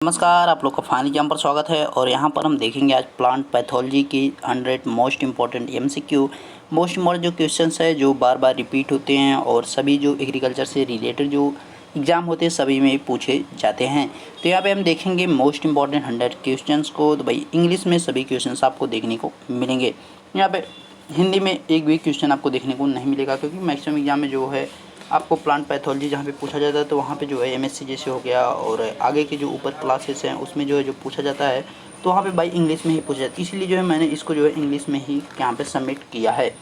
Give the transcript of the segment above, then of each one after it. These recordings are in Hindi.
नमस्कार, आप लोग का फाइनल एग्जाम पर स्वागत है। और यहाँ पर हम देखेंगे आज प्लांट पैथोलॉजी की 100 most important MCQ most important जो क्वेश्चंस है जो बार बार रिपीट होते हैं और सभी जो एग्रीकल्चर से रिलेटेड जो एग्ज़ाम होते हैं सभी में पूछे जाते हैं। तो यहाँ पे हम देखेंगे मोस्ट इंपॉर्टेंट 100 क्वेश्चंस को। तो भाई इंग्लिश में सभी क्वेश्चंस आपको देखने को मिलेंगे। यहाँ पे हिंदी में एक भी क्वेश्चन आपको देखने को नहीं मिलेगा, क्योंकि मैक्सिमम एग्जाम में जो है आपको प्लांट पैथोलॉजी जहाँ पे पूछा जाता है तो वहाँ पे जो है एमएससी जैसे हो गया और आगे के जो ऊपर क्लासेस हैं उसमें जो है जो पूछा जाता है तो वहाँ पे भाई इंग्लिश में ही पूछा जाता है। इसलिए जो है मैंने इसको जो है इंग्लिश में ही यहाँ पे सबमिट किया है।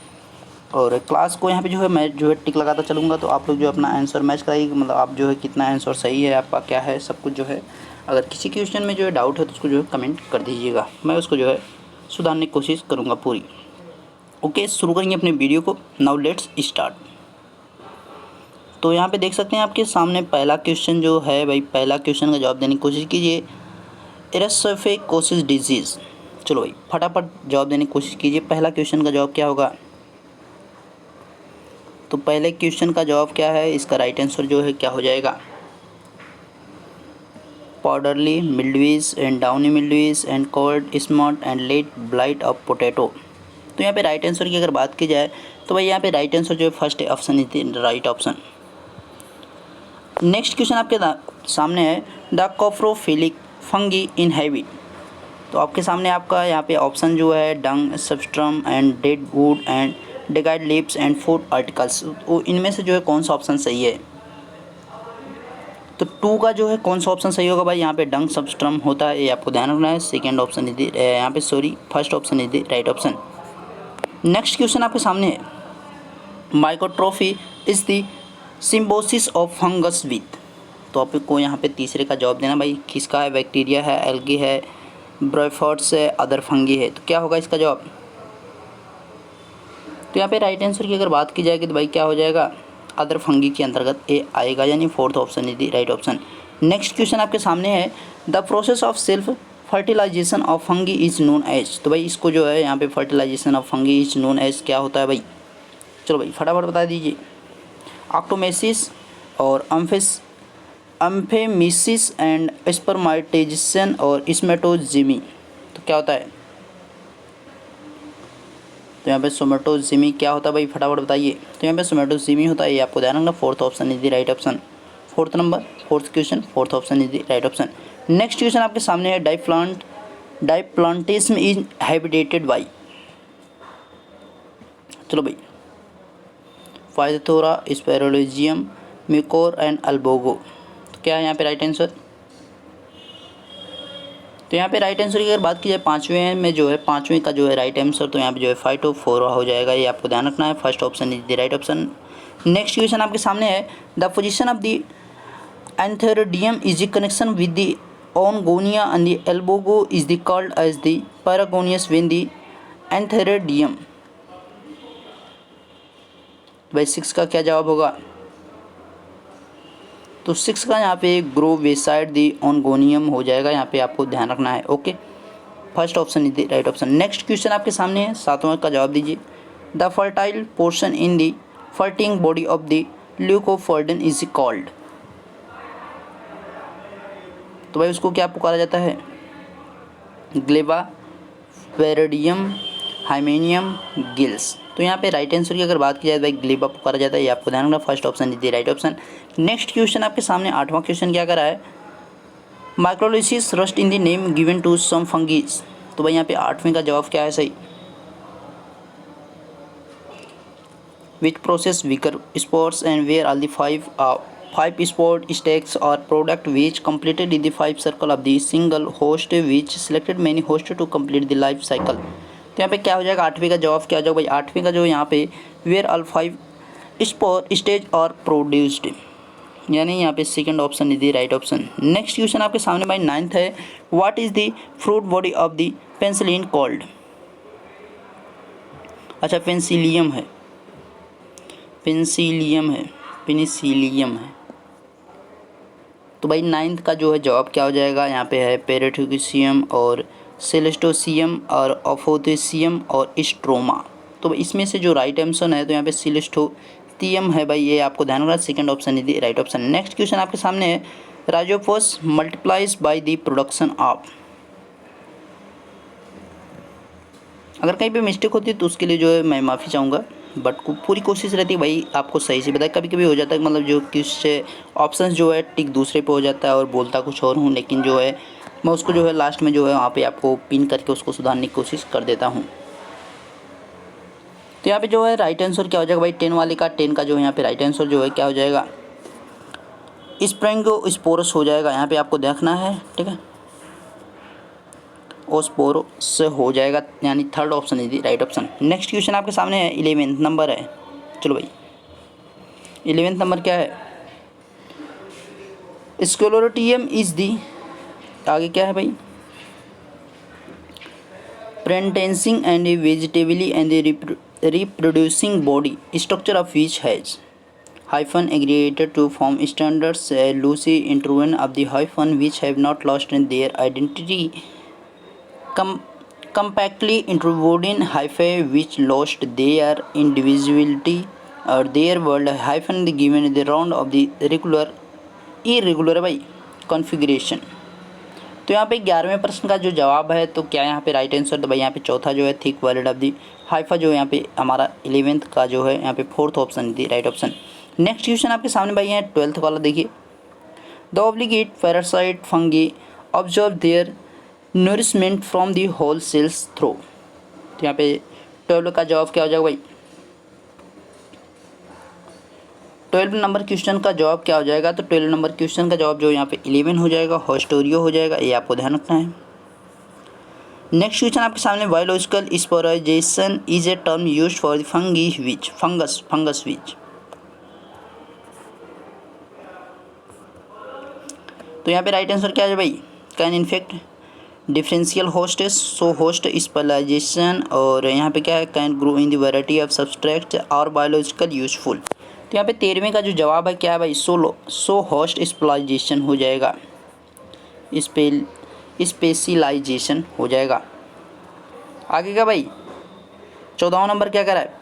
और क्लास को यहाँ पे जो है मैं जो है टिक लगाता चलूँगा, तो आप लोग जो अपना आंसर मैच कराइए, मतलब आप जो है कितना आंसर सही है, आपका क्या है, सब कुछ जो है। अगर किसी क्वेश्चन में जो है डाउट है तो उसको जो है कमेंट कर दीजिएगा, मैं उसको जो है सुधारने की कोशिश करूँगा पूरी। ओके, शुरू करेंगे अपने वीडियो को। Now let's start. तो यहाँ पे देख सकते हैं आपके सामने पहला क्वेश्चन जो है भाई, पहला क्वेश्चन का जवाब देने की कोशिश कीजिए। एरिथ्रोपोइटोसिस डिजीज़। चलो भाई फटाफट जवाब देने की कोशिश कीजिए। पहला क्वेश्चन का जवाब क्या होगा? तो पहले क्वेश्चन का जवाब क्या है, इसका राइट आंसर जो है क्या हो जाएगा? Powdery mildews and downy mildews and cold smut and late blight of potato. तो यहाँ पे राइट आंसर की अगर बात की जाए तो भाई यहाँ पे राइट आंसर जो है first option is the right option. Next question आपके सामने है the coprophilic fungi inhabit. तो आपके सामने आपका यहाँ पे ऑप्शन जो है dung, substratum and dead wood and decayed leaves and food articles. तो इनमें से जो है कौन सा ऑप्शन सही है? तो 2 का जो है कौन सा ऑप्शन सही होगा भाई? यहाँ पे डंग सबस्ट्रम होता है, ये आपको ध्यान रखना है। सेकेंड ऑप्शन इज यहाँ पे first option is the right option. Next question आपके सामने है mycotrophy is the symbiosis of fungus with. तो आपको यहाँ पे तीसरे का जवाब देना भाई, किसका है? बैक्टीरिया है, एल्गी है, ब्रायोफाइट्स है, अदर फंगी है। तो क्या होगा इसका जवाब? तो यहाँ पे राइट आंसर की अगर बात की जाएगी तो भाई क्या हो जाएगा? अदर फंगी के अंतर्गत ए आएगा, यानी fourth option is the right option. Next question आपके सामने है the process of self fertilization of fungi is known as. तो भाई इसको जो है यहाँ पे fertilization of fungi is known as क्या होता है भाई? चलो भाई फटाफट बता दीजिए। ऑक्टोमेसिस और अम्फेमिसिस एंड स्पर्माटाइजेशन और स्पर्मेटोजिमी। तो क्या होता है? तो यहाँ पे सोमेटोजिमी क्या होता है भाई? फटाफट बताइए। तो यहाँ पे सोमेटोजिमी होता है, ये आपको ध्यान रखना। Fourth option is the right option. Fourth question, fourth option is the right option. Next question आपके सामने है डाइप्लांटिज्म इज हैबिटेटेड बाई। चलो भाई फाइथोरा, स्पेरोलोजियम, मिकोर एंड अल्बोगो। तो क्या है यहाँ पे राइट आंसर? तो यहाँ पे राइट आंसर की अगर बात की जाए पाँचवें में जो है, पाँचवें का जो है राइट आंसर तो यहाँ पे जो है फाइटोफोरा हो जाएगा, ये आपको ध्यान रखना है। First option is the right option. Next question आपके सामने है the position of the antheridium is the connection with the oogonia and the Albugo is the called as the paragynous when the antheridium. भाई 6 का क्या जवाब होगा? तो 6 का यहाँ पे ग्रो वेसाइड दी ऑनगोनियम हो जाएगा, यहाँ पे आपको ध्यान रखना है। Okay, first option is the right option. Next question आपके सामने है, 7वां का जवाब दीजिए। The fertile portion in the fruiting body of the Lycoperdon is called. तो भाई उसको क्या पुकारा जाता है? Gleba, peridium, hymenium, gills. तो यहाँ पे राइट आंसर की अगर बात की जाए तो भाई ग्लेबा पुकारा जाता है, ये आपको ध्यान रखना। First option is the right option. Next question आपके सामने 8वां क्वेश्चन क्या करा है? Microcyclic rust in the name given to some fungi. तो भाई यहाँ पे 8वें का जवाब क्या है सही? Which process weaker spores and where all the five spore stages are produced which completed in the 5 circle of the single host which selected many host to complete the life cycle. तो यहाँ पे क्या हो जाएगा? 8वीं का जवाब क्या हो जाएगा भाई? 8वीं का जो यहाँ पे वेयर ऑल 5 स्पोर स्टेज और प्रोड्यूस्ड, यानी यहाँ पे second option is the right option. Next question आपके सामने भाई 9th है what is the fruit body of the penicillin called. अच्छा पेनिसिलियम है, पेनिसिलियम है। तो भाई 9th का जो है जवाब क्या हो जाएगा? यहाँ पे है पेरिथेसियम और सेलेस्टोसियम और ओफोथेसियम और स्ट्रोमा। तो इसमें से जो राइट आंसर है तो यहाँ पे सेलेस्टोसियम है भाई, ये आपको ध्यान रखना। Second option is the right option. Next question आपके सामने है Rhizopus multiplies by the production of. अगर कहीं पे मिस्टेक होती है तो उसके लिए जो है मैं माफ़ी चाहूँगा, बट पूरी कोशिश रहती है भाई आपको सही से बताए। कभी कभी हो जाता है मतलब जो कुछ ऑप्शंस जो है टिक दूसरे पे हो जाता है और बोलता कुछ और हूँ, लेकिन जो है मैं उसको जो है लास्ट में जो है वहाँ पे आपको पिन करके उसको सुधारने की कोशिश कर देता हूँ। तो यहाँ पे जो है राइट आंसर क्या हो जाएगा भाई, 10 वाले का 10 का जो है यहाँ पे राइट आंसर जो है क्या हो जाएगा, स्प्रेंगोस्पोरस हो जाएगा। यहाँ पे आपको देखना है, ठीक है, ओस्पोरस हो जाएगा, यानी third option is the right option. Next question आपके सामने है, 11th नंबर है। चलो भाई 11th नंबर क्या है, स्क्लेरोटियम इज दी, आगे क्या है भाई, प्रेंटेंसिंग and vegetably and reproducing body structure of which has hyphen aggregated to form standards loosely interwoven of the hyphen which have not lost in their identity compactly interwoven hyphae which lost their individuality or their world hyphen given the round of the irregular भाई configuration। तो यहाँ पे 11वें प्रश्न का जो जवाब है तो क्या यहाँ पे राइट आंसर, तो भाई यहाँ पे चौथा जो है thick world of the Haifa जो यहाँ पे हमारा 11th का जो है यहाँ पे fourth option the right option. Next question आपके सामने भाई है 12th वाला, देखिए, the obligate parasite fungi observe their nourishment from the whole cells through. तो यहाँ पे 12 का जवाब क्या हो जाएगा भाई, 12 नंबर क्वेश्चन का जवाब क्या हो जाएगा, तो 12 नंबर क्वेश्चन का जवाब जो यहाँ पे 11 हो जाएगा, हॉस्टोरियो हो जाएगा, ये आपको ध्यान रखना है। नेक्स्ट क्वेश्चन आपके सामने, biological specialization is a term used for fungi which fungus which. तो यहाँ पे राइट आंसर क्या है भाई, can infect differential hosts, so host specialization, और यहाँ पे क्या है, can grow in the variety of substrate और बायोलॉजिकल यूजफुल। तो यहाँ पे 13वें का जो जवाब है क्या है भाई, सो होस्ट स्पेशलाइजेशन हो जाएगा, स्पेशलाइजेशन हो जाएगा। आगे का भाई 14वां नंबर क्या कर रहा है,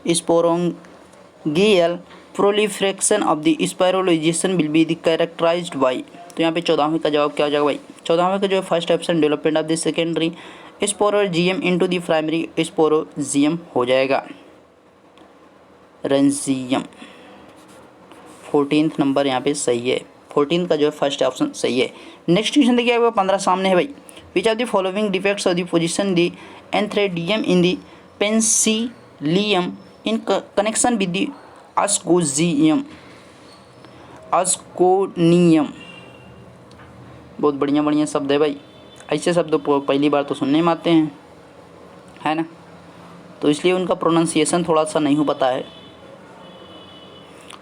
sporangial proliferation of the spiralization will be the characterized by. तो यहाँ पे 14वें का जवाब क्या हो जाएगा भाई, 14वें का जो है first option development of the secondary sporangium into the primary sporangium हो जाएगा, रेंजियम। 14th नंबर यहाँ पे सही है, 14th का जो है फर्स्ट ऑप्शन सही है। नेक्स्ट क्वेश्चन देखिए आपको 15 सामने है भाई, which of the following defects of the position the antheridium in the Penicillium in connection with the ascogonium. बहुत बढ़िया शब्द है भाई, ऐसे शब्द पहली बार तो सुनने में आते हैं, है ना, तो इसलिए उनका प्रोनाउंसिएशन थोड़ा सा नहीं हो पाता है।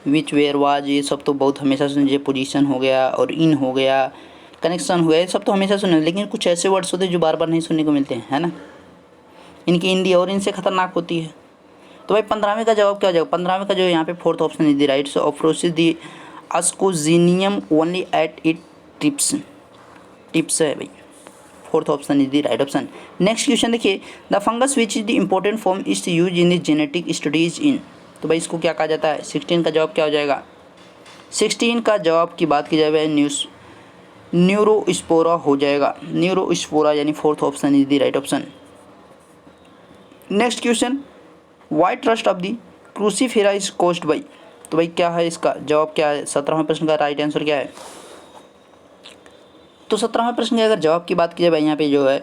विच वेयर वाज, ये सब तो बहुत हमेशा सुने, पोजीशन हो गया और इन हो गया, कनेक्शन हो गया, ये सब तो हमेशा सुने, लेकिन कुछ ऐसे वर्ड्स होते हैं जो बार बार नहीं सुनने को मिलते हैं, है ना, इनकी हिंदी और इनसे खतरनाक होती है। तो भाई 15वें का जवाब क्या हो जाएगा, 15वें का जो यहाँ पे fourth option is the right, so approaches the ascogonium only at it tips है भाई, fourth option is the right option. Next question देखिए, the fungus which is the important form is use in the genetic studies in. तो भाई इसको क्या कहा जाता है, 16 का जवाब क्या हो जाएगा, 16 का जवाब की बात की जाए न्यूरोस्पोरा हो जाएगा, न्यूरोस्पोरा यानी fourth option is the right option. Next question, white rust of the Cruciferae is caused by. तो भाई क्या है इसका जवाब, क्या है 17वें प्रश्न का राइट आंसर क्या है, तो 17वें प्रश्न के अगर जवाब की बात की जाए भाई यहाँ पे जो है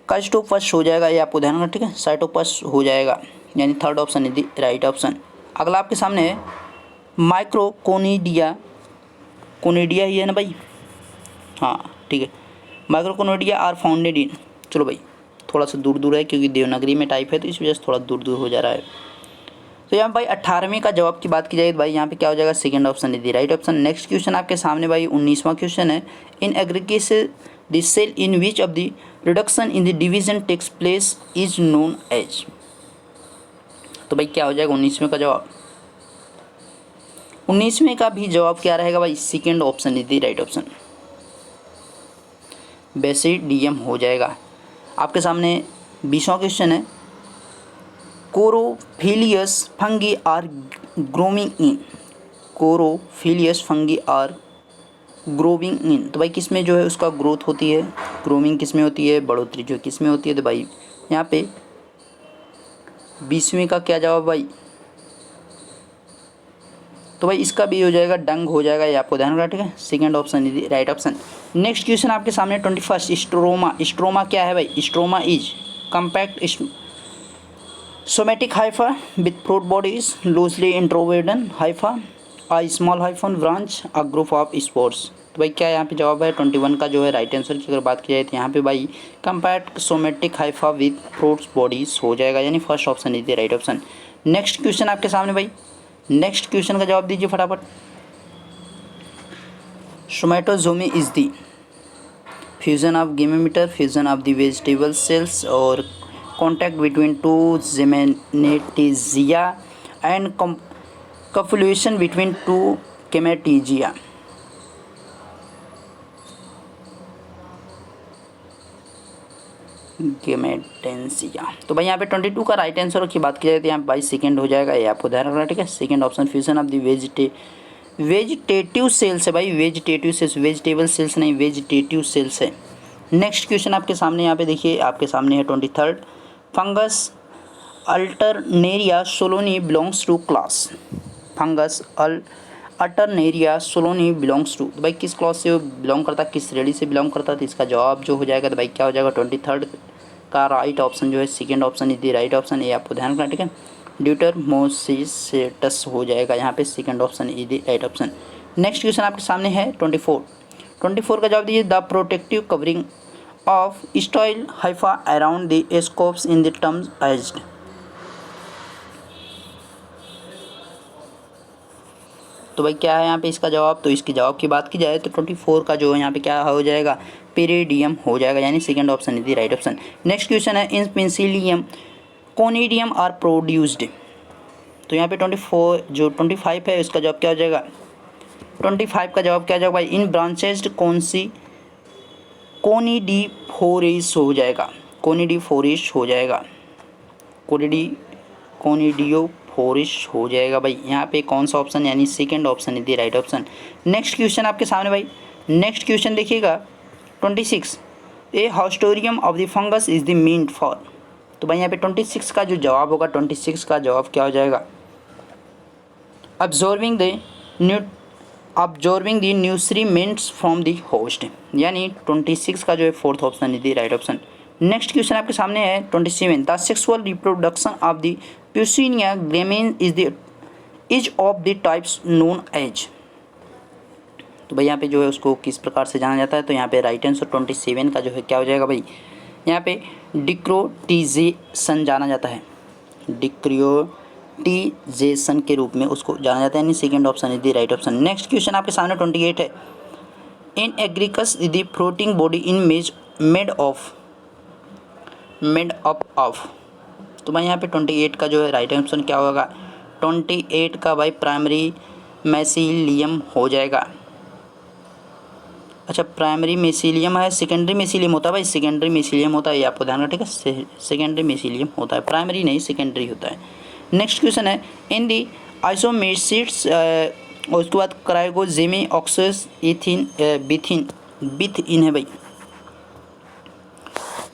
काइटोपस हो जाएगा, ये आपको ध्यान रखना, ठीक है, साइटोपस हो जाएगा, यानी third option is the right option. अगला आपके सामने है माइक्रोकोनिडिया, कोनिडिया ही है ना भाई, हाँ ठीक है, माइक्रोकोनिडिया आर फाउंडेड इन। चलो भाई थोड़ा सा दूर है क्योंकि देवनागरी में टाइप है तो इस वजह से थोड़ा दूर हो जा रहा है। तो यहाँ भाई 18वें का जवाब की बात की जाए तो भाई यहाँ पे क्या हो जाएगा, second option is the right option. Next question आपके सामने भाई 19वां क्वेश्चन है, in aggregation the cell in which of the reduction in the division takes place is known as. तो भाई क्या हो जाएगा 19वें का जवाब, 19वें का भी जवाब क्या रहेगा भाई, second option is the right option, basidium हो जाएगा। आपके सामने 20वां क्वेश्चन है, coprophilous fungi are growing in, coprophilous fungi are growing in. तो भाई किस में जो है उसका ग्रोथ होती है, ग्रोविंग किस में होती है, बढ़ोतरी जो किस में होती है। तो भाई यहाँ पे 20वीं का क्या जवाब भाई, तो भाई इसका भी हो जाएगा डंग हो जाएगा, ये आपको ध्यान रखना, ठीक है। Second option is the right option. Next question आपके सामने 21 स्ट्रोमा। स्ट्रोमा क्या है भाई, stroma is compact somatic hypha with fruit bodies loosely interwoven hypha a small hyphal branch a group of spores. तो भाई क्या यहाँ पे जवाब है 21 का जो है राइट आंसर की अगर बात की जाए तो यहाँ पे भाई compact somatic hypha with fruits bodies हो जाएगा, यानी first option is the right option. Next question आपके सामने भाई, नेक्स्ट क्वेश्चन का जवाब दीजिए फटाफट। Somatogamy is the fusion of gametes, fusion of the vegetable cells और contact between two gametangia and copulation between two gametangia. Gametangia. तो भाई यहाँ पे 22 का राइट आंसर की बात की जाए तो यहाँ बाई सेकेंड हो जाएगा, ये आपको ध्यान रखना, ठीक है। Second option fusion of the vegetative cells है भाई, वेजिटेटिव सेल्स, वेजिटेबल सेल्स नहीं, वेजिटेटिव सेल्स है। नेक्स्ट क्वेश्चन आपके सामने यहाँ पे देखिए, आपके सामने है 23rd। Fungus Alternaria solani belongs to class. Fungus Alternaria solani belongs to, तो भाई किस क्लास से वो बिलोंग करता है, किस श्रेणी से बिलोंग करता है। तो इसका जवाब जो हो जाएगा तो भाई क्या हो जाएगा 23rd का राइट ऑप्शन जो है second option is the right option, ये आपको ध्यान रखना, ठीक है। ड्यूटरमोसिसेटस हो जाएगा यहाँ पे, second option is the right option. Next question आपके सामने है 24 का जवाब दीजिए। The protective covering of sterile hypha around the scopes in the terms as. तो भाई क्या है यहाँ पे इसका जवाब, तो इसके जवाब की बात की जाए तो 24 का जो है यहाँ पे क्या हो जाएगा, पेरिडियम हो जाएगा, यानी second option is the right option. Next question है इन पेंसिलियम कोनिडियम आर प्रोड्यूस्ड। तो यहाँ पे 25 है, इसका जवाब क्या हो जाएगा, 25 का जवाब क्या हो जाएगा भाई, इन ब्रांचेस्ड कोनिडीफोरेस हो जाएगा, कोनिडीफोरेस हो जाएगा, कोनिडियोफोरेस हो जाएगा भाई। यहाँ पे कौन सा ऑप्शन, यानी second option is the right option. Next question आपके सामने भाई, नेक्स्ट क्वेश्चन देखिएगा 26। A haustorium of the fungus is the meant for. तो भाई यहाँ पे 26 का जो जवाब होगा, 26 का जवाब क्या हो जाएगा, absorbing the nutrients from the host, यानी 26 का जो है fourth option is the right option. Next question आपके सामने है 27। The sexual reproduction of the Puccinia graminis is of the types known as. तो भाई यहाँ पे जो है उसको किस प्रकार से जाना जाता है, तो यहाँ पे राइट आंसर 27 का जो है क्या हो जाएगा भाई, यहाँ पे डिक्रोटीजेशन जाना जाता है, डिक्रोटीजेशन के रूप में उसको जाना जाता है, यानी second option is the right option. Next question आपके सामने 28 है। In Agaricus the fruiting body in made up of. तो भाई यहाँ पे 28 का जो है राइट ऑप्शन क्या होगा, 28 का भाई प्राइमरी मैसिलियम हो जाएगा। अच्छा प्राइमरी मेसिलियम है, सेकेंडरी मेसिलियम होता है भाई, सेकेंडरी मेसिलियम होता है, ये आपको ध्यान रखना, ठीक है। सेकेंडरी मेसिलियम होता है, प्राइमरी नहीं सेकेंडरी होता है। नेक्स्ट क्वेश्चन है इन दी आइसोमेसिड्स, और उसके बाद क्रायोजेमी ऑक्सस इथिन बिथिन है भाई,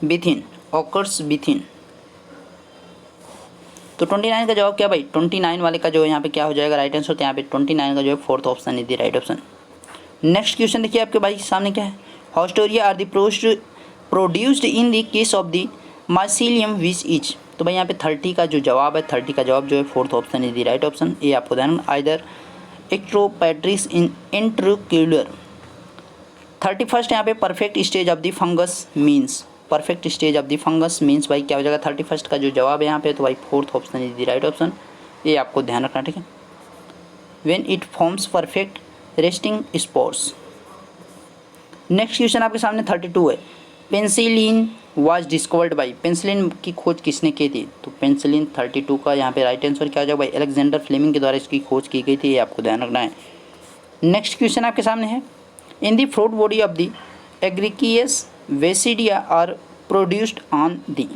बिथिन ऑकर्स बिथिन। तो 29 का जवाब क्या भाई, 29 वाले का जो है यहाँ पे क्या हो जाएगा राइट आंसर, तो यहाँ पे 29 का जो है fourth option is the right option. Next question देखिए आपके भाई सामने क्या है, haustoria are the produced in the case of the mycelium which is. तो भाई यहाँ पे 30 का जो जवाब है, 30 का जवाब जो है fourth option is the right option, ये आपको ध्यान आइदर एक्ट्रोपैट्रिस इन इंट्रोक्यूलर। 31 यहाँ पे perfect stage of the fungus means, perfect stage of the fungus means भाई क्या हो जाएगा 31 का जो जवाब है यहाँ पे, तो भाई fourth option is the right option, ये आपको ध्यान रखना, ठीक है। When it forms perfect resting spores. Next question आपके सामने 32 है। Penicillin was discovered by, penicillin की खोज किसने की थी, तो पेंसिलिन 32 का यहाँ पे राइट आंसर क्या हो जाएगा भाई, अलेक्जेंडर फ्लेमिंग के द्वारा इसकी खोज की गई थी, ये आपको ध्यान रखना है। नेक्स्ट क्वेश्चन आपके सामने है in the fruit body of the Agaricus basidia are produced on the.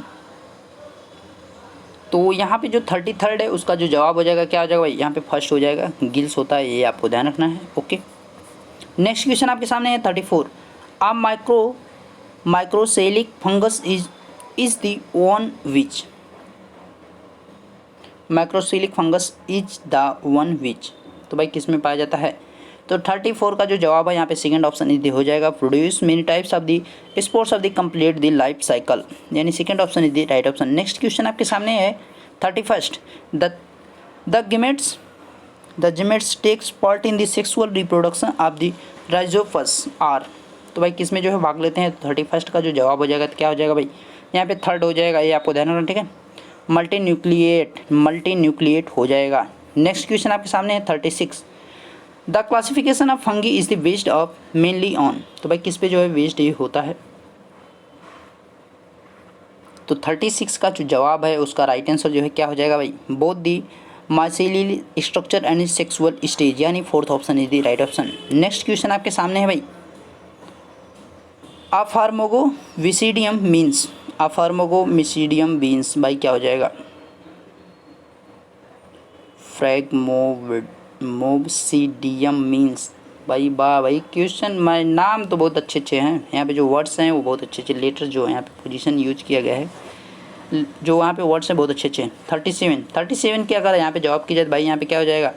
तो यहाँ पे जो 33rd है उसका जो जवाब हो जाएगा क्या हो जाएगा भाई, यहाँ पे फर्स्ट हो जाएगा, गिल्स होता है, ये आपको ध्यान रखना है। ओके, नेक्स्ट क्वेश्चन आपके सामने है 34। A microcyclic fungus is the one which, microcyclic fungus is the one which, तो भाई किस में पाया जाता है। तो 34 का जो जवाब है यहाँ पे सेकंड ऑप्शन इज दी हो जाएगा, produce many types of the spores of the complete the life cycle, यानी second option is the right option. Next question आपके सामने है 31st। The gametes takes part in the sexual reproduction of the Rhizopus are, तो भाई किस में जो है भाग लेते हैं। 31st का जो जवाब हो जाएगा तो क्या हो जाएगा भाई, यहाँ पे थर्ड हो जाएगा, ये आपको ध्यान रखना, ठीक है, मल्टी न्यूक्लिएट हो जाएगा। नेक्स्ट क्वेश्चन आपके सामने है 36। The classification of fungi is the based of mainly on, तो भाई किस पे जो है बेस्ड ये होता है। तो 36 का जो जवाब है उसका राइट आंसर जो है क्या हो जाएगा भाई, both the mycelial structure and sexual stage, यानी fourth option is the right option. Next question आपके सामने है भाई, अफार्मोगोविसिडियम मीन्स, अफार्मोगोविसिडियम मीन्स भाई क्या हो जाएगा, फ्रैगमोविसिडियम मीन्स, भाई वाह भाई क्वेश्चन में नाम तो बहुत अच्छे अच्छे हैं, यहाँ पे जो वर्ड्स हैं वो बहुत अच्छे अच्छे, लेटर जो है यहाँ पे पोजीशन यूज किया गया है, जो वहाँ पे वर्ड्स हैं बहुत अच्छे अच्छे हैं। 37 के अगर यहाँ पे जवाब की जाए भाई यहाँ पे क्या हो जाएगा,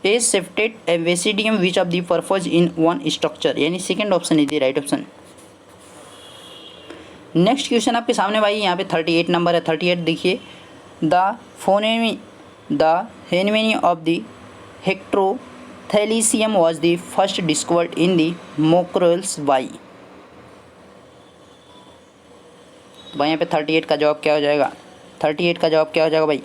a septate basidium which of the purpose in one structure, यानी second option is the right option. Next question आपके सामने भाई यहाँ पे 38 नंबर है। 38 देखिए, the phenomenon of the heterothallism was the first discovered in the Mucorales by, तो भाई यहाँ पे 38 का जवाब क्या हो जाएगा, 38 का जवाब क्या हो जाएगा भाई,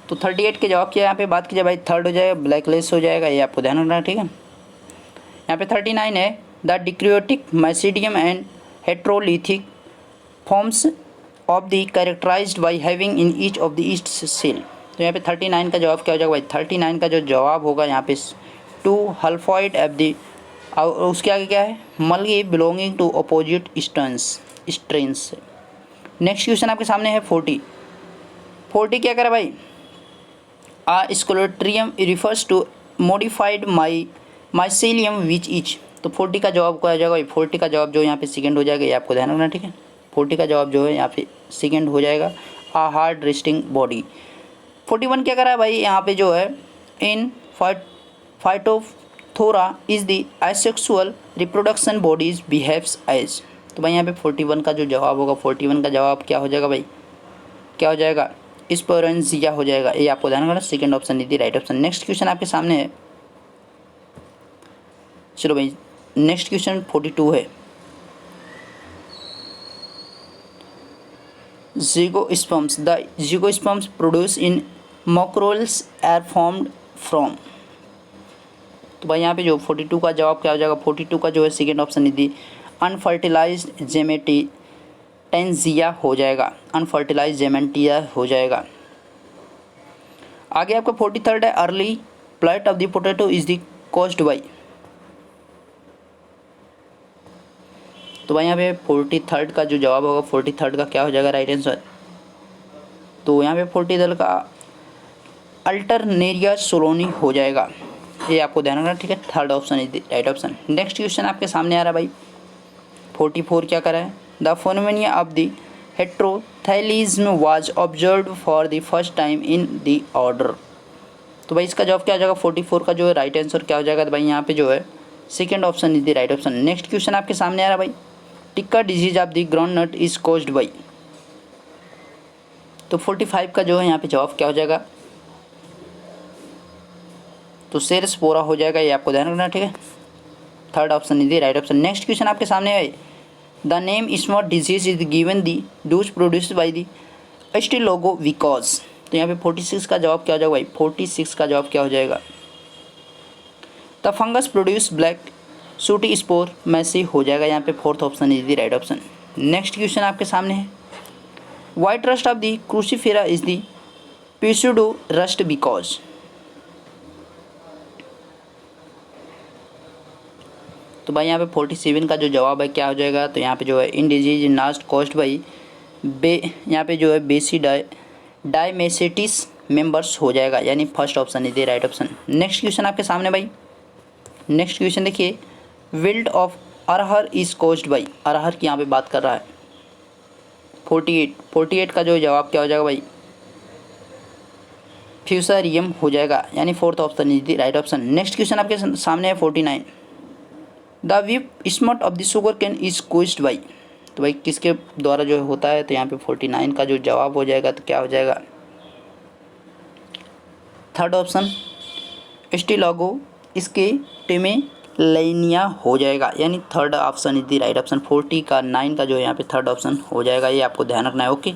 तो 38 के जवाब की यहाँ पे बात की जाए भाई थर्ड हो जाएगा, ब्लैकलेस हो जाएगा, ये आपको ध्यान रखना, ठीक है। यहाँ पे 39 है, the dikaryotic mycelium and heterothallic forms of the characterized by having in each of the yeast cell, तो यहाँ पे 39 का जवाब क्या हो जाएगा भाई, 39 का जो जवाब होगा यहाँ पे 2 हल्फॉइड एफ दी, और उसके आगे क्या है, मलगी belonging to opposite strains. Next question आपके सामने है 40 क्या करे भाई, a sclerotium refers to modified mycelium which each, तो 40 का जवाब क्या हो जाएगा भाई, 40 का जवाब जो यहाँ पे सेकंड हो जाएगा, ये आपको ध्यान रखना, ठीक है। 40 का जवाब जो है यहाँ पे सेकंड हो जाएगा, आ हार्ड रेस्टिंग बॉडी। 41 क्या करा है भाई, यहाँ पे जो है in Phytophthora is the asexual reproduction bodies behaves as, तो भाई यहाँ पे 41 का जो जवाब होगा, 41 का जवाब क्या हो जाएगा भाई, क्या हो जाएगा, स्पोरेंजिया हो जाएगा, ये आपको ध्यान रखना, second option is the right option. Next question आपके सामने है, चलो भाई नेक्स्ट क्वेश्चन 42 है, zygospores, the zygospores produce in Mucorales are formed from, तो भाई यहाँ पे जो 42 का जवाब क्या हो जाएगा, 42 का जो है second option is the unfertilized gametangia हो जाएगा, अनफर्टिलाइज्ड जेमेटिया हो जाएगा। आगे आपका 43 है, early blight of the potato is the caused by, तो भाई यहाँ पे 43 का जो जवाब होगा, 43 का क्या हो जाएगा राइट आंसर, तो यहाँ पे 43 का अल्टरनेरिया सोलोनी हो जाएगा, ये आपको ध्यान रखना, ठीक है, third option is the right option. Next question आपके सामने आ रहा है भाई 44 क्या करा है, the phenomenon of the heterothallism was observed for the first time in the order, तो भाई इसका जवाब क्या हो जाएगा, 44 का जो है राइट आंसर क्या हो जाएगा, तो भाई यहाँ पे जो है second option is the right option. Next question आपके सामने आ रहा है भाई, tikka disease of the groundnut is caused by, तो 45 का जो है यहाँ पे जवाब क्या हो जाएगा, तो सेरस्पोरा हो जाएगा, ये आपको ध्यान रखना, ठीक है, third option is the right option. Next question आपके सामने है, the name smut disease is given the those produced by the स्टिलोगोविकोज, तो यहाँ पे 46 का जवाब क्या हो जाएगा भाई, 46 का जवाब क्या हो जाएगा, the fungus produce black sooty spore mass हो जाएगा, यहाँ पे fourth option is the right option. Next question आपके सामने है, white rust of the Cruciferae is the pseudo rust because, तो भाई यहाँ पे 47 का जो जवाब है क्या हो जाएगा, तो यहाँ पे जो है इन डिजीज नास्ट कॉज्ड बाई यहाँ पे जो है बेसी डायमेसेटिस मेंबर्स हो जाएगा, यानी first option is the right option. Next question आपके सामने भाई, नेक्स्ट क्वेश्चन देखिए, wilt of arhar is caused by, अरहर की यहाँ पे बात कर रहा है। 48 का जो जवाब क्या हो जाएगा भाई, फ्यूसारियम हो जाएगा, यानी fourth option is the right option. Next question आपके सामने है 49, the whip smut of the sugarcane is caused by, तो भाई किसके द्वारा जो होता है, तो यहाँ पे 49 का जो जवाब हो जाएगा तो क्या हो जाएगा, थर्ड ऑप्शन स्टिलागो इसके टेमेलेनिया हो जाएगा, यानी third option is the right option. 40 का 9 का जो है यहाँ पे थर्ड ऑप्शन हो जाएगा, ये आपको ध्यान रखना है। ओके,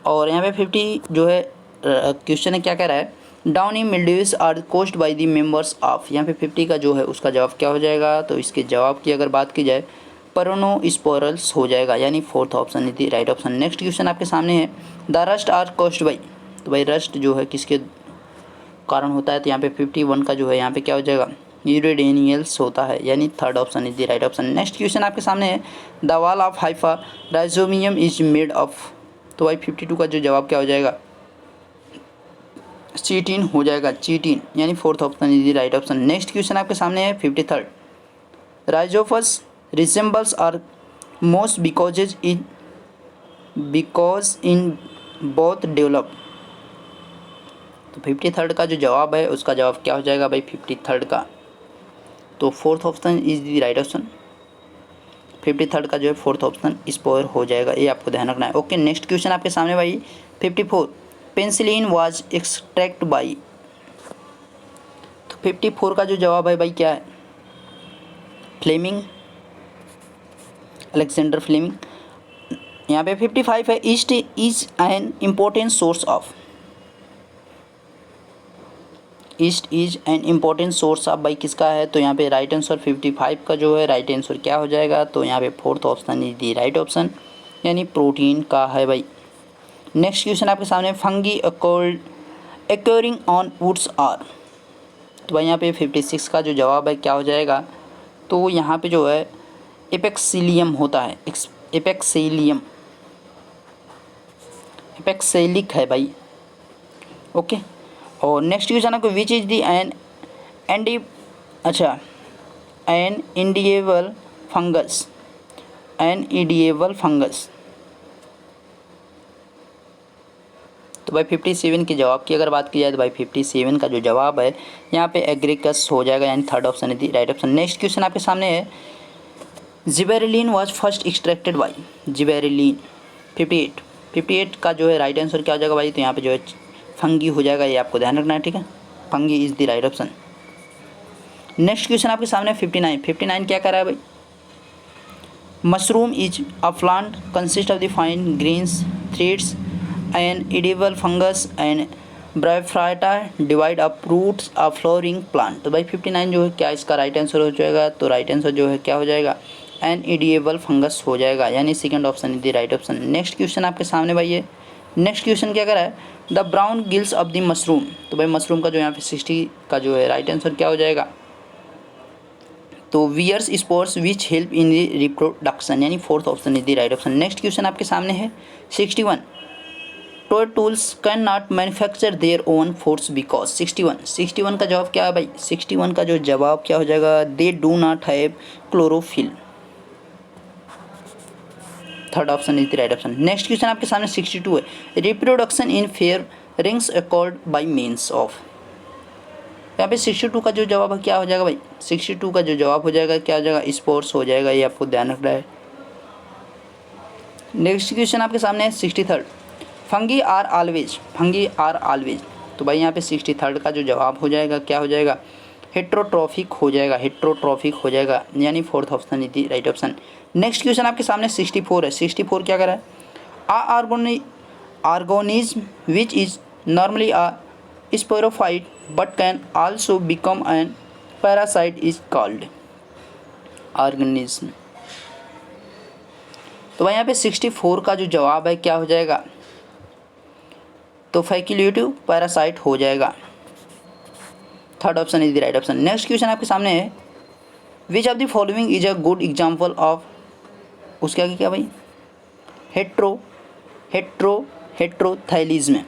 और यहाँ पे 50 जो है क्वेश्चन है, क्या कह रहा है, downy mildews are caused by the members of, यहाँ पे 50 का जो है उसका जवाब क्या हो जाएगा, तो इसके जवाब की अगर बात की जाए पेरोनोस्पोरल्स हो जाएगा, यानी fourth option is the right option. Next question आपके सामने है, the rust are caused by, तो भाई रस्ट जो है किसके कारण होता है, तो यहाँ पे 51 का जो है यहाँ पे क्या हो जाएगा, यूरेडेनियल्स होता है, यानी third option is the right option. Next question आपके सामने है, द वॉल ऑफ हाइफा राइजोमियम इज मेड ऑफ, तो भाई 52 का जो जवाब क्या हो जाएगा, चीटिन हो जाएगा, चीटिन, यानी fourth option is the right option. Next question आपके सामने है 53, Rhizopus resembles are most because in both develop, तो 53 का जो जवाब है उसका जवाब क्या हो जाएगा भाई, 53 का, तो fourth option is the right option. 53 का जो है फोर्थ ऑप्शन स्पोर हो जाएगा, ये आपको ध्यान रखना है। ओके, नेक्स्ट क्वेश्चन आपके सामने भाई 54, पेंसिलिन वाज एक्सट्रैक्ट बाई, तो 54 का जो जवाब है भाई क्या है, फ्लेमिंग, अलेक्जेंडर फ्लेमिंग। यहाँ पे 55 है, east is an important source of, east is an important source of भाई किसका है, तो यहाँ पे राइट आंसर 55 का जो है राइट आंसर क्या हो जाएगा, तो यहाँ पे fourth option is the right option, यानी प्रोटीन का है भाई। नेक्स्ट क्वेश्चन आपके सामने, fungi occurring on woods are, तो भाई यहाँ पे 56 का जो जवाब है क्या हो जाएगा, तो यहाँ पे जो है एपेक्सिलियम होता है, एपेक्सिलियम, एपेक्सेलिक है भाई। ओके, और नेक्स्ट क्वेश्चन आपको, which is the an inedible fungus, an fungus, तो भाई 57 के जवाब की अगर बात की जाए तो भाई 57 का जो जवाब है यहाँ पे एग्रीकस हो जाएगा, यानी third option is the right option. Next question आपके सामने है, जिबेरेलिन वाज फर्स्ट एक्सट्रैक्टेड बाई, जिबेरेलिन 58 का जो है राइट आंसर क्या हो जाएगा भाई, तो यहाँ पे जो है फंगी हो जाएगा, ये आपको ध्यान रखना है, ठीक है, fungi is the right option. Next question आपके सामने 59 क्या कर रहा है भाई, mushroom is a plant consist of the fine greens threads and edible fungus and bryophyta divide up roots a flowering plant, तो भाई 59 जो है क्या इसका राइट आंसर हो जाएगा, तो राइट आंसर जो है क्या हो जाएगा, एन एडिबल फंगस हो जाएगा, यानी second option is the right option. Next question आपके सामने भाई ये नेक्स्ट क्वेश्चन क्या कर रहा है, the brown gills of the mushroom, तो भाई मशरूम का जो यहाँ पे 60 का जो है राइट आंसर क्या हो जाएगा, तो wears spores which help in the reproduction, यानी fourth option is the right option. Next question आपके सामने है 61, toadstools can not manufacture their own force because, 61 का जवाब क्या है भाई, 61 का जो जवाब क्या हो जाएगा, they do not have chlorophyll, third option is the right option. Next question आपके सामने 62 है, reproduction in fair rings accord bye means of, यहाँ पे 62 का जो जवाब है क्या हो जाएगा भाई, 62 का जो जवाब हो जाएगा क्या हो जाएगा, स्पोर्ट्स हो जाएगा, ये आपको ध्यान रखना है। नेक्स्ट क्वेश्चन आपके सामने है 63, फंगी आर ऑलवेज, तो भाई यहाँ पे 63 का जो जवाब हो जाएगा क्या हो जाएगा, हेट्रोट्रॉफिक हो जाएगा, यानी fourth option is the right option. Next question आपके सामने 64 है, 64 क्या कर रहा है, organism which is normally a sporophyte but can also become an parasite is called, organism, तो भाई यहाँ पे 64 का जो जवाब है क्या हो जाएगा, तो फैक्यूलेटिव पैरासाइट हो जाएगा, third option is the right option. Next question आपके सामने है, which of the following is a good example of, उसके आगे क्या भाई, heterothallism.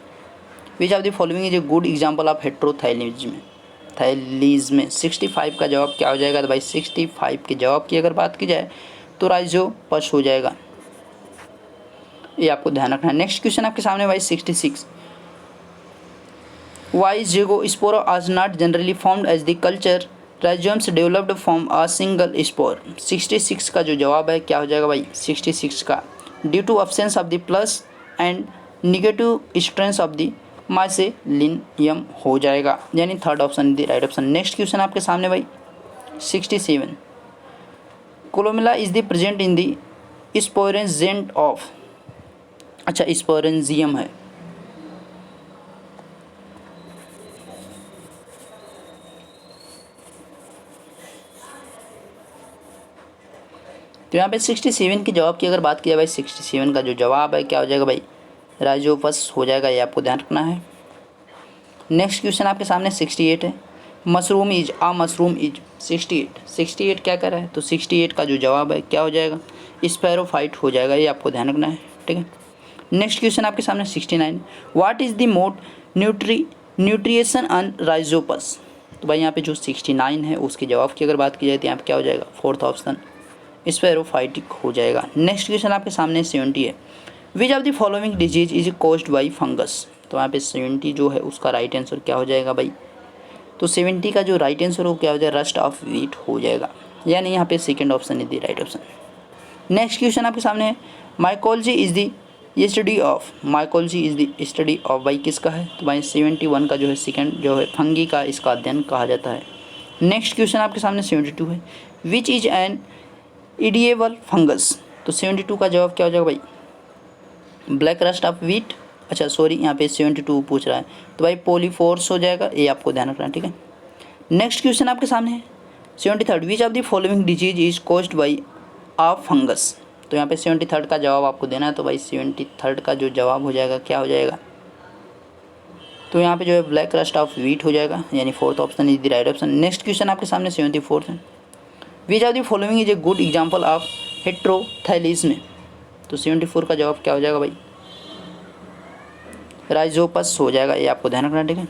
Which of the following is a good example of heterothallism. 65 का जवाब क्या हो जाएगा? तो भाई 65 के जवाब की अगर बात की जाए तो राइजोपस हो जाएगा, ये आपको ध्यान रखना है। नेक्स्ट क्वेश्चन आपके सामने भाई 66। Why zygospores are not generally formed as the culture rhizomes developed from a single spore. 66 का जो जवाब है क्या हो जाएगा भाई? 66 का due to absence of the plus and negative strength of the mycelium हो जाएगा, यानी third option the right option. Next question आपके सामने भाई 67। Columella is the present in the sporangium of, अच्छा स्पोरेंजियम है। तो यहाँ पे 67 के जवाब की अगर बात किया भाई 67 का जो जवाब है क्या हो जाएगा भाई? राइजोपस हो जाएगा, ये आपको ध्यान रखना है। नेक्स्ट क्वेश्चन आपके सामने 68 है। मशरूम इज मशरूम इज 68 क्या कर रहा है? तो 68 का जो जवाब है क्या हो जाएगा? स्पैरोफाइट हो जाएगा, ये आपको ध्यान रखना है, ठीक है। नेक्स्ट क्वेश्चन आपके सामने 69। What is the mode nutrition on Rhizopus. तो भाई यहाँ पे जो 69 है उसके जवाब की अगर बात की जाए तो यहाँ पे क्या हो जाएगा? फोर्थ ऑप्शन स्पैरोफाइटिक हो जाएगा। नेक्स्ट क्वेश्चन आपके सामने 70 है। Which of the following disease is caused by fungus. तो यहाँ पे 70 जो है उसका राइट आंसर क्या हो जाएगा भाई? तो 70 का जो राइट आंसर हो क्या हो जाएगा? रस्ट ऑफ व्हीट हो जाएगा, यानी यहाँ पे second option is the right option. Next question आपके सामने है। Mycology is the study of, mycology is the study of भाई किसका है? तो भाई 71 का जो है सेकेंड जो है फंगी का इसका अध्ययन कहा जाता है। नेक्स्ट क्वेश्चन आपके सामने 72 है। Which is an edible fungus. तो 72 का जवाब क्या हो जाएगा भाई? ब्लैक रस्ट ऑफ व्हीट, अच्छा सॉरी यहाँ पे 72 पूछ रहा है तो भाई पोलीफोर्स हो जाएगा, ये आपको ध्यान रखना है, ठीक है। नेक्स्ट क्वेश्चन आपके सामने है 73। Which of the following disease is caused by a fungus. तो यहाँ पे 73 का जवाब आपको देना है, तो भाई 73 का जो जवाब हो जाएगा क्या हो जाएगा? तो यहाँ पे जो है ब्लैक रस्ट ऑफ व्हीट हो जाएगा, यानी fourth option is the right option. Next question आपके सामने 74 है। Which of the following is a good example of heterothallism. तो 74 का जवाब क्या हो जाएगा भाई? राइजोपस हो जाएगा, ये आपको ध्यान रखना, ठीक है।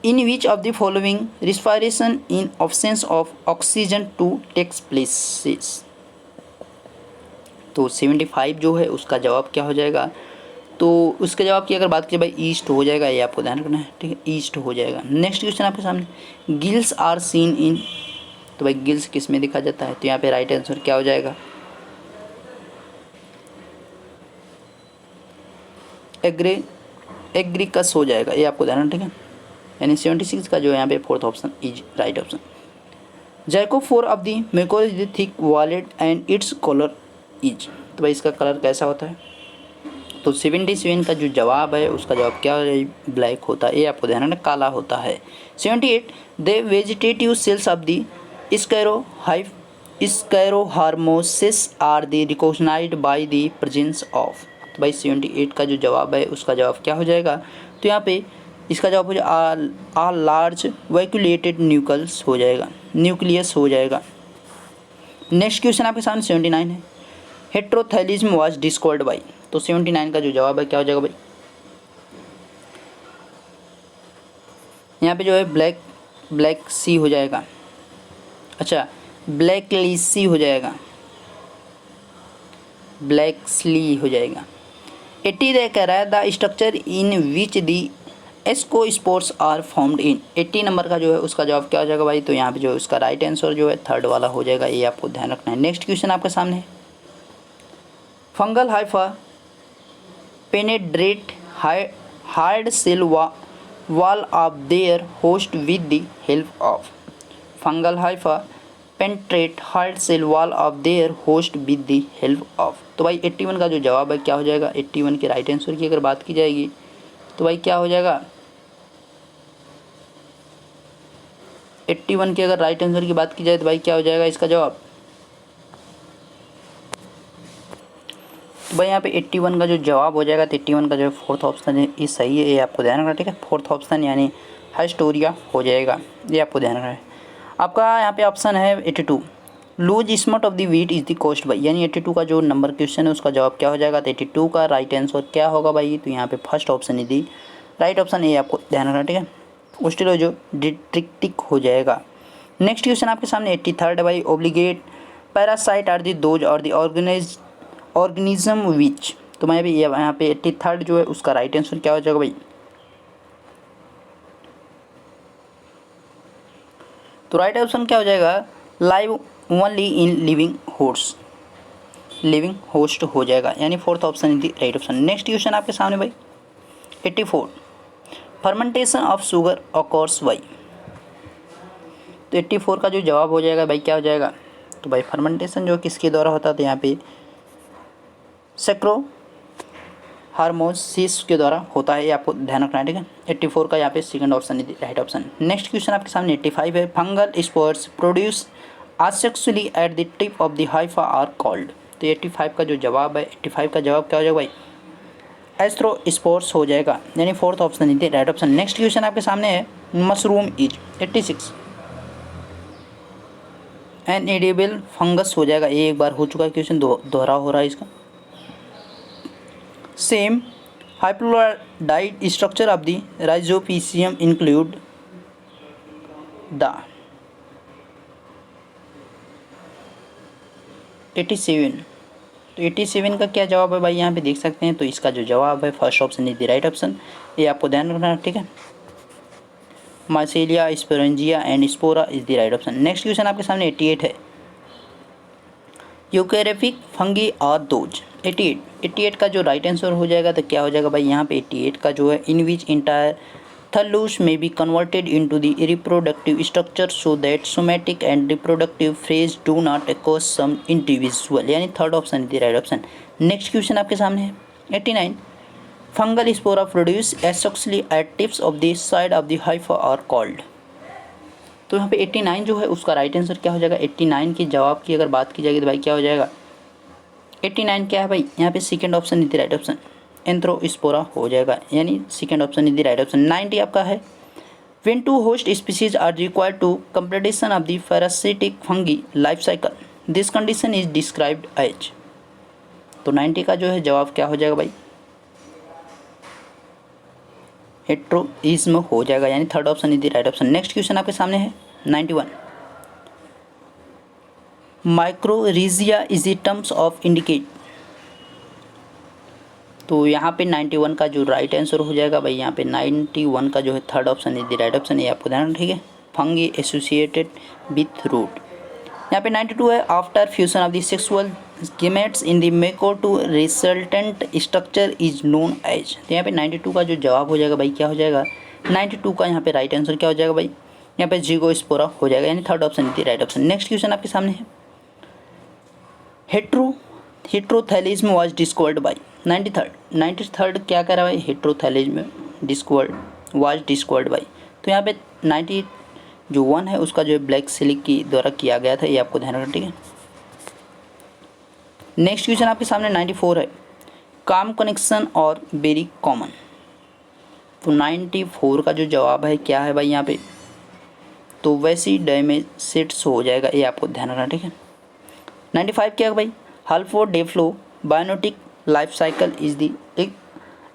In which of the following respiration in absence of oxygen to takes places. तो 75 जो है उसका जवाब क्या हो जाएगा? तो उसके जवाब की अगर बात की भाई ईस्ट हो जाएगा, ये आपको ध्यान रखना है, ठीक है, ईस्ट हो जाएगा। नेक्स्ट क्वेश्चन आपके सामने गिल्स आर सीन इन। तो भाई गिल्स किस में दिखा जाता है? तो यहाँ पे राइट आंसर क्या हो जाएगा? एग्रीकस हो जाएगा, ये आपको ध्यान, ठीक है, यानी 76 का जो है यहाँ पे fourth option is right option. Zygospore of the Mucor is the thick walled and its colour is. तो भाई इसका कलर कैसा होता है? तो 77 का जो जवाब है उसका जवाब क्या है? ब्लैक होता है, ये आपको ध्यान रखना, काला होता है। 78 the vegetative cells of the Saccharomyces are the recognised by the presence of. तो भाई 78 का जो जवाब है उसका जवाब क्या हो जाएगा? तो यहाँ पे इसका जवाब हो जाएगा आ लार्ज वैक्यूलेटेड न्यूक्लियस हो जाएगा, न्यूक्लियस हो जाएगा। नेक्स्ट क्वेश्चन आपके सामने 79 है। हेट्रोथाइलिज्म वाज डिस्कवर्ड बाय। तो 79 का जो जवाब है क्या हो जाएगा भाई? यहाँ पे जो है ब्लैक सी हो जाएगा, अच्छा ब्लैक लीसी हो जाएगा, ब्लैक स्ली हो जाएगा। 80 द कह the structure in which the ascospores are formed in. 80 number का जो है उसका जवाब क्या हो जाएगा भाई? तो यहाँ पे जो उसका राइट आंसर जो है थर्ड वाला हो जाएगा, ये आपको ध्यान रखना है। नेक्स्ट क्वेश्चन आपके सामने है। Fungal hypha penetrate hard cell wall of their host with the help of. Fungal hypha penetrate hard cell wall of their host with the help of. तो भाई 81 का जो जवाब है क्या हो जाएगा? 81 के राइट आंसर की अगर बात की जाएगी तो भाई क्या हो जाएगा? 81 के अगर राइट आंसर की बात की जाए तो भाई क्या हो जाएगा इसका जवाब? तो भाई यहाँ पे 81 का जो जवाब हो जाएगा तो 81 का जो फोर्थ ऑप्शन है ये सही है, ये आपको ध्यान रखना, ठीक है। फोर्थ ऑप्शन यानी हाइस्टोरिया हो जाएगा, ये आपको ध्यान रखना है। आपका यहाँ पे ऑप्शन है 82 loose smut of the wheat is the caused भाई, यानी 82 का जो नंबर क्वेश्चन है उसका जवाब क्या हो जाएगा, तो 82 का राइट आंसर क्या होगा भाई, तो यहाँ पे first option is the right option, ये आपको ध्यान रखना, ठीक है। उसके जो डिट्रिक्टिक हो जाएगा। नेक्स्ट क्वेश्चन आपके सामने 83 है भाई, obligate parasite are the those or the organism which, तो मैं भी यहाँ पे 83 जो है उसका राइट आंसर क्या हो जाएगा भाई, तो राइट ऑप्शन क्या हो जाएगा, live only in living host हो जाएगा, यानी fourth option is the right option. Next question आपके सामने भाई 84, fermentation of sugar occurs by, तो 84 का जो जवाब हो जाएगा भाई क्या हो जाएगा, तो भाई फर्मेंटेशन जो किसके द्वारा होता है, तो यहाँ पे सेक्रो हार्मोसिस के द्वारा होता है, ये आपको ध्यान रखना है, ठीक है। 84 का यहाँ पे second option is right option. Next question आपके सामने 85 है, fungal spores produce asexually at the tip of the hypha are called, तो 85 का जो जवाब है, 85 का जवाब क्या हो जाएगा भाई, एस्ट्रोस्पोर्स हो जाएगा, यानी fourth option is right option. Next question आपके सामने है, mushroom is 86 an edible fungus हो जाएगा, ये एक बार हो चुका है क्वेश्चन, दोहरा हो रहा है इसका। Same haploid structure of the Rhizopus include the 87, तो 87 का क्या जवाब है भाई, यहाँ पे देख सकते हैं, तो इसका जो जवाब है first option is the right option, ये आपको ध्यान रखना है, ठीक है। Marsilea sporangia and spores is the right option. Next question आपके सामने 88 है, यूकेरेफिक फंगी आर दोज, 88 का जो राइट आंसर हो जाएगा तो क्या हो जाएगा भाई, यहाँ पे 88 का जो है, in which entire thallus may be converted into the reproductive structure so that somatic and reproductive phase do not occur some individual, यानी third option is the right option. Next question आपके सामने है 89, fungal spores produce asexually at tips of the side of the hypha are called, तो यहाँ पे 89 जो है उसका राइट आंसर क्या हो जाएगा, 89 के जवाब की अगर बात की जाएगी तो भाई क्या हो जाएगा, 89 क्या है भाई, यहाँ पे second option is the right option, arthrospores हो जाएगा, यानी second option is the right option. 90 आपका है, when two host species are required to completion of the parasitic fungi life cycle this condition is described as, तो 90 का जो है जवाब क्या हो जाएगा भाई, हेट्रोइज्म हो जाएगा, यानी third option is the right option. Next question आपके सामने है 91, mycorrhiza is the terms of indicate, तो यहाँ पे 91 का जो राइट आंसर हो जाएगा भाई, यहाँ पे 91 का जो है third option is the right option, ये आपको ध्यान, ठीक है। फंगी एसोसिएटेड विथ रूट, यहाँ पे 92 है, after fusion of the sexual gametes in the Mucor resultant structure is known as, तो यहाँ पे 92 का जो जवाब हो जाएगा भाई क्या हो जाएगा, 92 का यहाँ पे राइट आंसर क्या हो जाएगा भाई, यहाँ पे जिगोस्पोरा हो जाएगा, यानी third option is the right option. Next question आपके सामने है, हेट्रोथैलिज्म वाज डिस्कवर्ड बाय 93 क्या कह रहा है, heterothallism discovered was discovered by, तो यहाँ पे 90 जो 1 है उसका जो है ब्लैक सिलिक की द्वारा किया गया था, ये आपको ध्यान रखना, ठीक है। नेक्स्ट क्वेश्चन आपके सामने 94 है, काम कनेक्शन और वेरी कॉमन, तो 94 का जो जवाब है क्या है भाई यहाँ पे, तो वैसी डैमेज सेट्स हो जाएगा, ये आपको ध्यान रखना, ठीक है। 95 क्या है भाई, haplodiplobiontic life cycle is the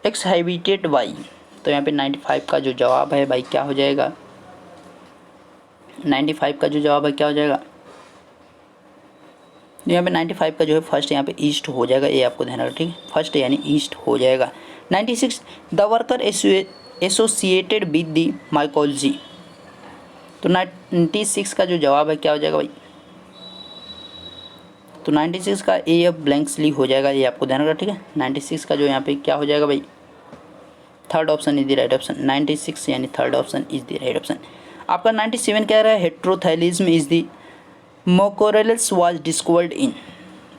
exhibited by, तो यहाँ पे 95 का जो जवाब है भाई क्या हो जाएगा, 95 का जो जवाब है क्या हो जाएगा, यहाँ पे 95 का जो है फर्स्ट यहाँ पे ईस्ट हो जाएगा, ये आपको ध्यान रखना, ठीक है, फर्स्ट यानी ईस्ट हो जाएगा। 96 the worker associated with the mycology, तो 96 का जो जवाब है क्या हो जाएगा भाई, तो 96 का ए अब ब्लैंक्सली हो जाएगा, ये आपको ध्यान रखना, ठीक है। 96 का जो यहाँ पे क्या हो जाएगा भाई, third option is the right option, 96 यानी third option is the right option. आपका 97 कह रहा है, heterothallism is the Mucorales was discovered in,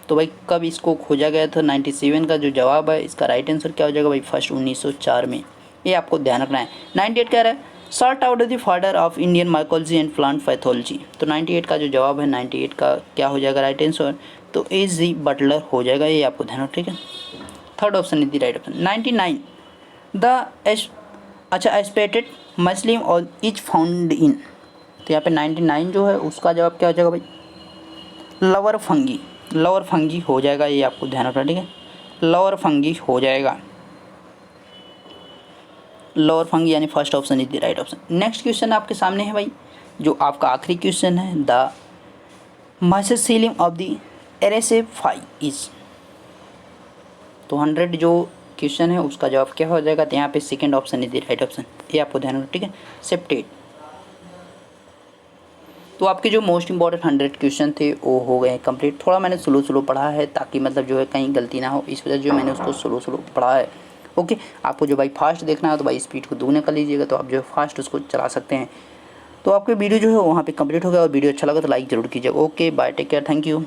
तो भाई कब इसको खोजा गया था, 97 का जो जवाब है इसका राइट आंसर क्या हो जाएगा भाई, फर्स्ट 1904 में, ये आपको ध्यान रखना है। 98 कह रहा है, sort out the father of Indian mycology and plant pathology, तो 98 का जो जवाब है, 98 का क्या हो जाएगा राइट आंसर, तो एज दी बटलर हो जाएगा, ये आपको ध्यान रखना, ठीक है, third option is the right option. 99 the aseptate mycelium और इज फाउंड इन, तो यहाँ पे 99 जो है उसका जवाब क्या हो जाएगा भाई, लवर फंगी, लवर फंगी हो जाएगा, ये आपको ध्यान रखना, ठीक है, लवर फंगी हो जाएगा, लोअर फंगी यानी first option is the right option. Next question आपके सामने है भाई, जो आपका आखिरी क्वेश्चन है, द माइसेसिलियम ऑफ द एरेसेफाई इज। तो 100 जो क्वेश्चन है उसका जवाब क्या हो जाएगा, तो यहाँ पे second option is the right option, ये आपको ध्यान रखना, ठीक है, सेप्टेट। तो आपके जो मोस्ट इंपॉर्टेंट 100 क्वेश्चन थे वो हो गए कंप्लीट। थोड़ा मैंने स्लो पढ़ा है ताकि मतलब जो है कहीं गलती ना हो, इस वजह से जो मैंने उसको स्लो पढ़ा है। ओके, आपको जो भाई फास्ट देखना है तो भाई स्पीड को दोगुना कर लीजिएगा, तो आप जो है फास्ट उसको चला सकते हैं। तो आपकी वीडियो जो है वहाँ पे कंप्लीट हो गया, और वीडियो अच्छा लगा तो लाइक ज़रूर कीजिएगा। Okay bye, take care, thank you.